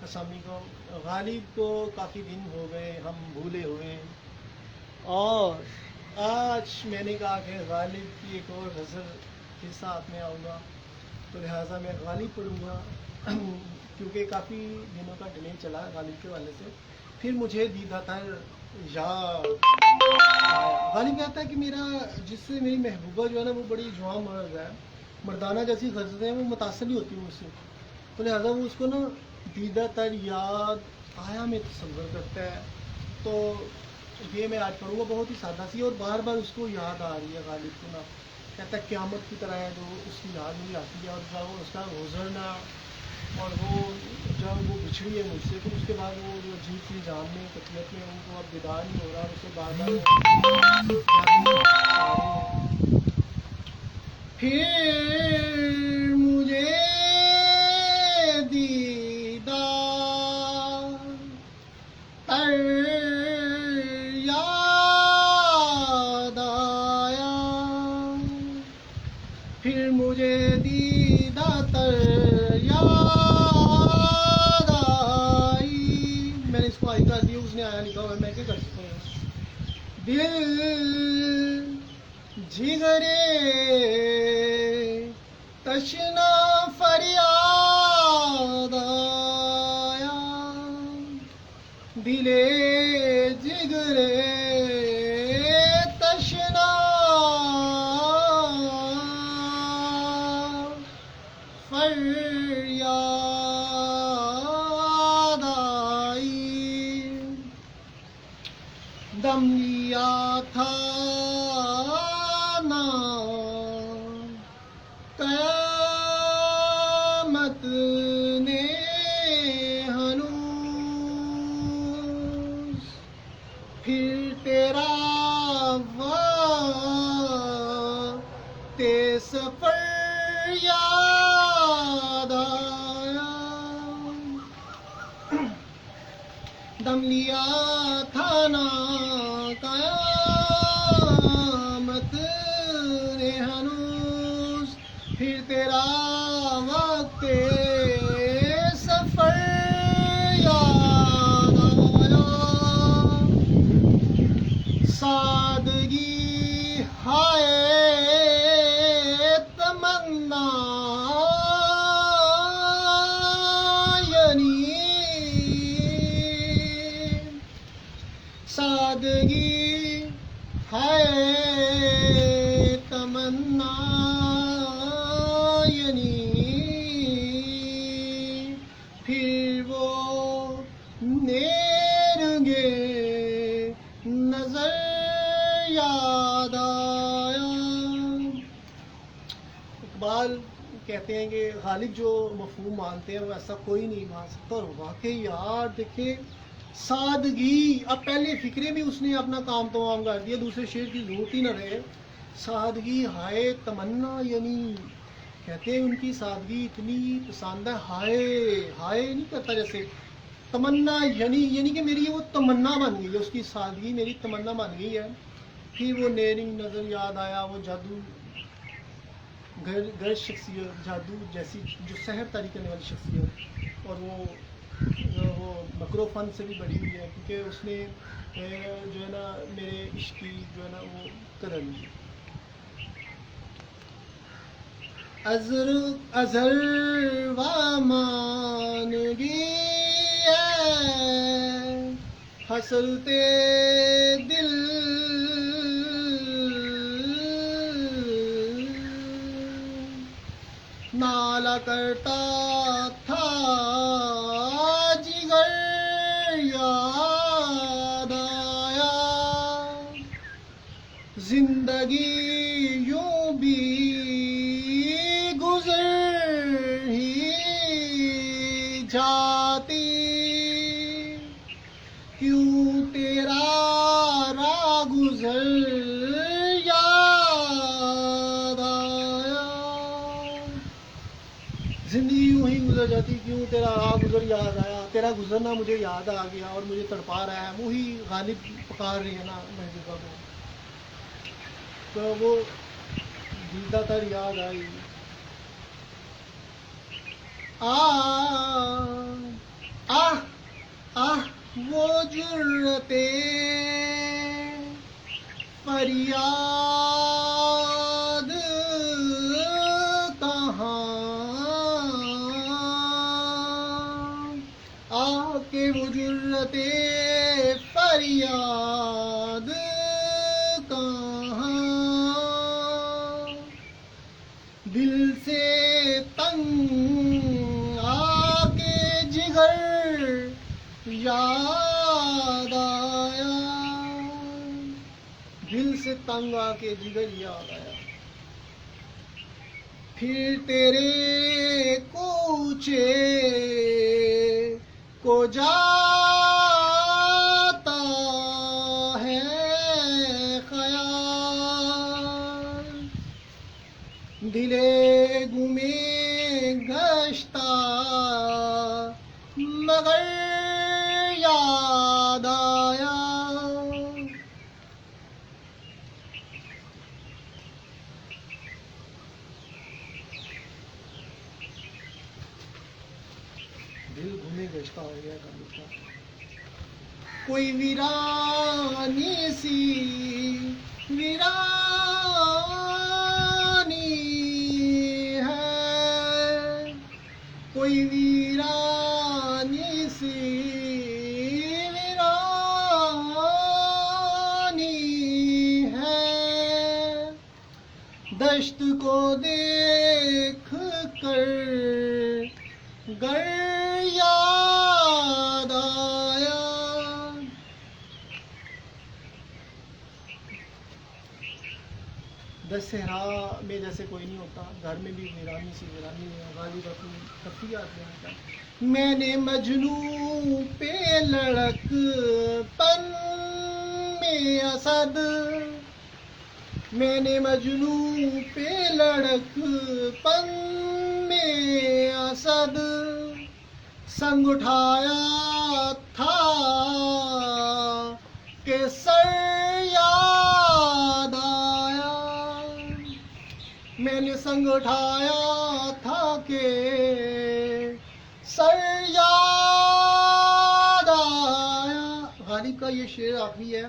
असामी को गालिब को काफ़ी दिन हो गए हम भूले हुए, और आज मैंने कहा कि गालिब की एक और गज़ल के साथ में आऊँगा, तो लिहाजा मैं गालिब पढ़ूँगा क्योंकि काफ़ी दिनों का डिले चला गालिब के वाले से। फिर मुझे दीदा तर याद आया। गालिब कहता है कि मेरा जिससे मेरी महबूबा जो है ना वो बड़ी जवान मर्द है, मर्दाना जैसी गज़लें हैं, वो मुतासर नहीं होती मुझसे, तो लिहाजा वो उसको ना दीदा तर याद आया में तसव्वुर करता है। तो ये मैं आज पढ़ूँगा, बहुत ही सादा सी, और बार बार उसको याद आ रही है गालिब को ना। कहता है क़यामत की तरह है जो उसकी याद नहीं आती है, और जब उसका गुजरना, और वो जब वो बिछड़ी है मुझसे, तो उसके बाद वो जो अजीब सी जान में तबीयत में उनको अब दीदार नहीं हो रहा, और उसे बार बार फिर मुझे दीदार तर याद आया, फिर मुझे दीदा तर याद आई। मैंने इसको आई कर दिया, उसने आया लिखा हुआ है, मैं क्या कर सकता हूँ। दिल जिगरे तशना फरियाद आया, दिले जिगरे तशना फरियाद आई। दम लिया था ना क़यामत ने हनूज, फिर तेरा वक़्ते सफ़र याद आया। दम लिया था ना क़यामत ने हनूज, फिर तेरा वक्त सफ़र याद आया। सादगी हाय तमन्ना यानी, सादगी है तमन्ना यानी, फिर वो नेरंगे नजर याद आया। इकबाल कहते हैं कि गालिब जो मफहूम मानते हैं वो ऐसा कोई नहीं मान सकता, और वाकई यार देखिए सादगी, अब पहले फिक्रे में उसने अपना काम तमाम कर दिया, दूसरे शेर की जरूरत ही न रहे। सादगी हाय तमन्ना यानी, कहते हैं उनकी सादगी इतनी पसंद है, हाय हाय नहीं करता जैसे, तमन्ना यानी कि मेरी वो तमन्ना बन गई है, उसकी सादगी मेरी तमन्ना बन गई है। फिर वो नेरिंग नज़र याद आया, वो जादू गर शख्सियत, जादू जैसी जो सहर तारी करने वाली शख्सियत, और वो मकरो फन से भी बड़ी हुई है, क्योंकि उसने जो है ना मेरे इश्क की जो है ना वो कदर ली। अजर अजर वामानगी है हसलते दिल, नाला करता था जिगर याद आया। जिंदगी यूं भी गुजर ही जाती, क्यों तेरा राह गुजर याद आया। जिंदगी यूं ही गुजर जाती, क्यों तेरा राह गुजर याद आया, तेरा गुजरना मुझे याद आ गया और मुझे तड़पा रहा है। वही गालिब पुकार रही है ना महबूबा को, तो वो दीदा तर याद आई। आ जुर्रते फरियाद कहाँ, आके वो जुर्रते फरियाद कहाँ, दिल से तंग आके जिगर याद आया, दिल से तंग आके जिगर याद आया। फिर तेरे कूचे को जाता है ख्याल, दिले गुमे गश्ता मगर याद आया। दिल घूमे गश्ता हो गया कभी। कोई वीरानी सी वीरानी है, कोई वीरानी सी वीरानी है, दश्त को देख कर गर याद आया। दशहरा में जैसे कोई नहीं होता, घर में भी वीरानी सी वीरानी है, गालिब अपनी कफी याद में आता। मैंने मजनू पे लड़कपन में असद, मैंने मजनू पे लड़कपन में असद संग उठाया था कि सर याद आया, मैंने संग उठाया था कि सर याद आया। गालिब का ये शेर आखिरी है।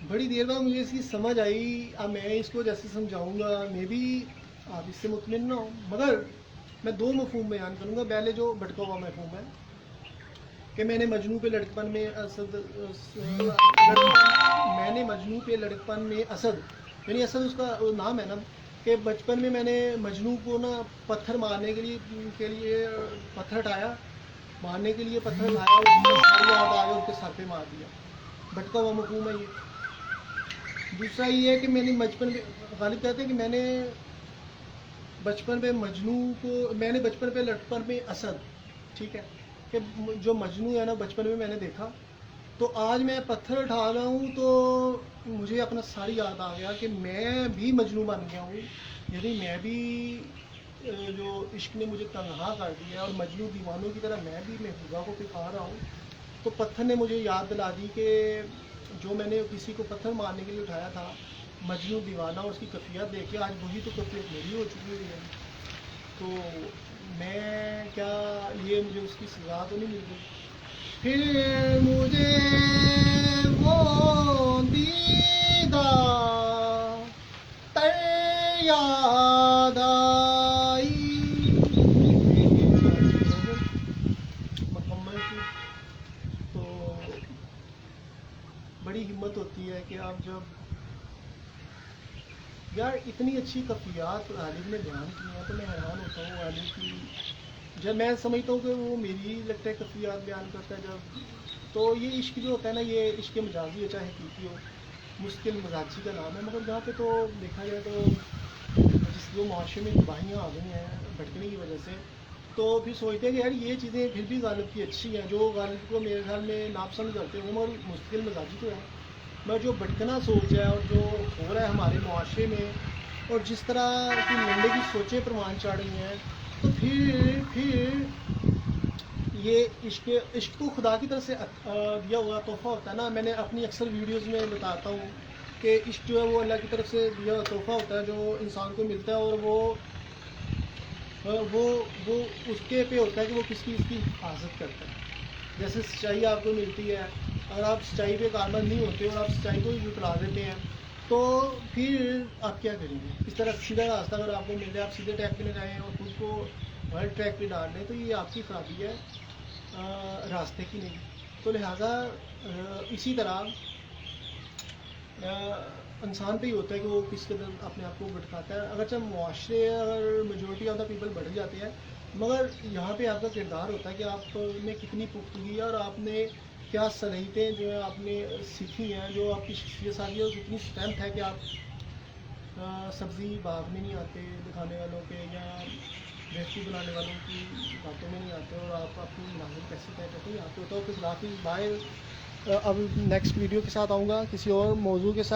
बड़ी देर बाद मुझे इसकी समझ आई। अब मैं इसको जैसे समझाऊंगा, मैं भी आप इससे मुतमिन ना हो, मगर मैं दो मफहूम बयान करूंगा। पहले जो भटका हुआ मफहूम है कि मैंने मजनू पे लड़कपन में असद, मैंने मजनू पे लड़कपन में असद, यानी असद उसका नाम है ना, कि बचपन में मैंने मजनू को ना पत्थर मारने के लिए पत्थर उठाया, मारने के लिए पत्थर लाया, उसको याद आया, उसके सर पे मार दिया। भटका हुआ मफहूम है ये। दूसरा ये है कि मैंने बचपन में, गालिब कहते हैं कि मैंने बचपन पे मजनू को, मैंने बचपन पे लड़कपन में असद, ठीक है, कि जो मजनू है ना बचपन में मैंने देखा, तो आज मैं पत्थर उठा रहा हूँ तो मुझे अपना सारी याद आ गया कि मैं भी मजनू बन गया हूँ। यदि मैं भी जो इश्क ने मुझे तन्हा कर दिया और मजनू दीवानों की तरह मैं भी महबूबा को पिपा रहा हूँ, तो पत्थर ने मुझे याद दिला दी कि जो मैंने किसी को पत्थर मारने के लिए उठाया था, मजनू दीवाना, और उसकी कफियत देखे आज वही तो कफियत मेरी हो चुकी है। तो मैं क्या, ये मुझे उसकी सज़ा तो नहीं मिल गई। फिर मुझे वो दीदार याद आई, मुकम्मल की। तो बड़ी हिम्मत होती है कि आप जब, यार इतनी अच्छी कफियात गालिब ने बयान की हैं तो मैं हैरान होता हूँ गालिब की। जब मैं समझता हूँ कि वो मेरी लगता है कफियात बयान करता है जब, तो ये इश्क जो होता है ना, ये इश्क मजाजी हो चाहे हकीकी हो, मुश्किल मजाजी का नाम है। मगर जहाँ पे तो देखा जाए तो जिस जो माशरे में तबाहियाँ आ गई हैं भटकने की वजह से, तो फिर सोचते हैं कि यार ये चीज़ें फिर भी गालिब की अच्छी हैं। जो गालिब को मेरे ख्याल में नापसंद करते हैं वो मगर मुश्किल मजाजी तो है, मगर जो भटकना सोच है और जो हो रहा है हमारे मुआशरे में, और जिस तरह की लंडे की सोचें प्रमाण चढ़ रही हैं, तो फिर ये इश्क तो खुदा की तरफ से दिया हुआ तोहफ़ा होता है ना। मैंने अपनी अक्सर वीडियोस में बताता हूँ कि इश्क जो है वो अल्लाह की तरफ से दिया हुआ तोहफ़ा होता है जो इंसान को मिलता है, और वो उसके पे होता है कि वो किसकी इसकी हिफाजत करता है। जैसे सच्चाई आपको मिलती है अगर आप सच्चाई पे कारबंद नहीं होते और आप सच्चाई को ही जुटला देते हैं तो फिर आप क्या करेंगे। इस तरह सीधा रास्ता अगर आपको मिल जाए, आप सीधे ट्रैक पे लगाएं और खुद को हर ट्रैक पे डाल दें, तो ये आपकी खराबी है, रास्ते की नहीं। तो लिहाजा इसी तरह इंसान पे ही होता है कि वो किस कदर अपने आप को भटकाता है। अगरचे मुआशरे अगर मेजोरिटी ऑफ द पीपल बढ़ जाते हैं, मगर यहाँ पे आपका किरदार होता है कि आप में कितनी पुख्तगी है और आपने क्या सलाहियतें जो है आपने सीखी हैं, जो आपकी शख्सियत साथी है, कितनी स्ट्रेंथ है कि आप सब्ज़ी बाग में नहीं आते दिखाने वालों के या बेवकूफ़ बनाने वालों की बातों में नहीं आते और आप अपनी मुलाजिम कैसे तय करते हैं आते हो। तो फिर बाकी बाय अब नेक्स्ट वीडियो के साथ आऊँगा किसी और मौजू के साथ।